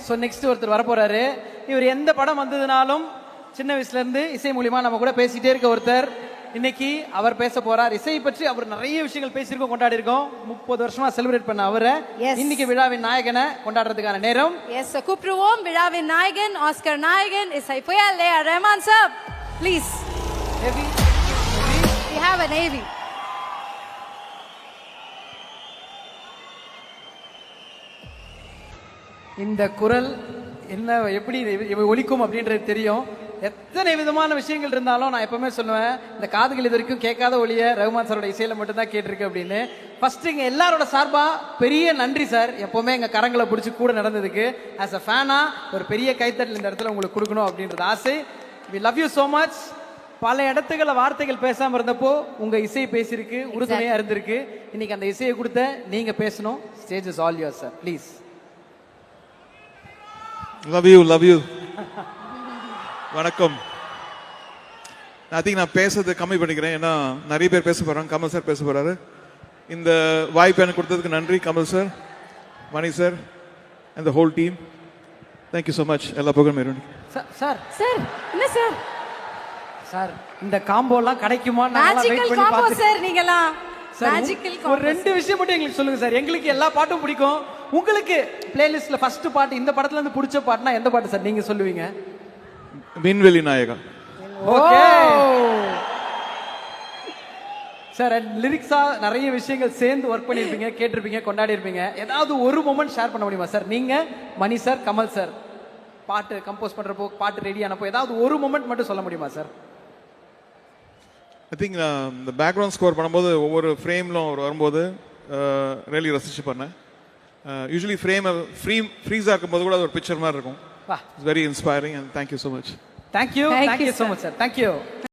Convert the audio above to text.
So next ஒருத்தர் வர போறாரு. இவர் எந்த படம் வந்ததுனாலும் சின்ன வயசுல இருந்து இசை மூலியமா நம்ம கூட பேசிட்டே இருக்க ஒருத்தர். இன்னைக்கு அவர் பேச போறார். இசை பற்றி அவர் நிறைய விஷயங்கள் பேசியிருக்கோம், கொண்டாடி இருக்கோம். 30 வருஷமா செலிப்ரேட் பண்ண அவரை இன்னைக்கு விழாவின் நாயகனை கொண்டாடுறதுக்கான நேரம். எஸ், கூப்பிடுவோம் விழாவின் நாயகன், ஆஸ்கர் நாயகன், இசை புயல் A R Rahman sir. Please. We have a navy. இந்த குரல் என்ன எப்படி ஒலிக்கும் அப்படின்றது தெரியும். எத்தனை விதமான விஷயங்கள் இருந்தாலும் நான் எப்பவுமே சொல்லுவேன், இந்த காதுகள் இது வரைக்கும் கேட்காத ஒளிய ரஹ்மான் சாரோட இசையில மட்டும் தான் கேட்டிருக்கு அப்படின்னு. ஃபர்ஸ்ட் இங்க எல்லாரோட சார்பா பெரிய நன்றி சார். எப்பவுமே எங்க கரங்களை பிடிச்சி கூட நடந்ததுக்கு ஆஸ் அ ஃபேனா ஒரு பெரிய கைத்தட்டல் இந்த இடத்துல உங்களுக்கு கொடுக்கணும் அப்படின்றது ஆசை. We love you so much. பல இடத்துக்கள வார்த்தைகள் பேசாம இருந்தப்போ உங்க இசை பேசியிருக்கு, உறுதுணையா இருந்திருக்கு. இன்னைக்கு அந்த இசையை கொடுத்த நீங்க பேசணும். Stage is all your sir, please. Love you, love you. வணக்கம். ஐ திங்க் நான் பேசுறது கம்மி பண்ணிக்கிறேன், ஏன்னா நிறைய பேர் பேச போறாங்க. கமல் சார் பேச போறாரு. இந்த வாய்ப்பு எனக்கு கொடுத்ததுக்கு நன்றி Kamal sir, Mani sir and the whole team. Thank you so much. எல்லா புகழும் மேரும். சார் சார் என்ன சார்? சார் இந்த காம்போலாம் கிடைக்குமா? Magical combo sir. நீங்கலாம் மேஜிக்கல் காம்போ. ஒரு ரெண்டு விஷயம் மட்டும் எங்களுக்கு சொல்லுங்க சார். எங்களுக்கு எல்லா பாட்டும் பிடிக்கும். உங்களுக்கு பிளேலிஸ்ட்ல ஃபர்ஸ்ட் பாட்டு இந்த படத்துல இருந்து பிடிச்ச பாட்டுனா எந்த பாட்டு சார் நீங்க சொல்லுவீங்க? விண்வெளி நாயகா. Okay sir. லிரிக்ஸா நிறைய விஷயங்கள் சேர்ந்து ஒர்க் பண்ணிருப்பீங்க, கேட்டிருப்பீங்க, கொண்டாடி இருப்பீங்க. ஏதாவது ஒரு மொமெண்ட் ஷேர் பண்ண முடியுமா சார்? நீங்க, மணி சார், கமல் சார் பாட்டு கம்போஸ் பண்றப்போ, பாட்டு ரெடி ஆனப்போ ஏதாவது ஒரு மொமெண்ட் மட்டும் சொல்ல முடியுமா சார்? ஐ திங்க் இந்த பேக்ரவுண்ட் ஸ்கோர் பண்ணும்போது ஒவ்வொரு ஃப்ரேம்லும் வரும்போது ரியலி ரசிச்சு பண்ணேன். யூஸ்வலி ஃப்ரீஸாக இருக்கும்போது கூட அது ஒரு பிக்சர் மாதிரி இருக்கும். It's very inspiring and thank you so much. Thank you so much sir. Thank you.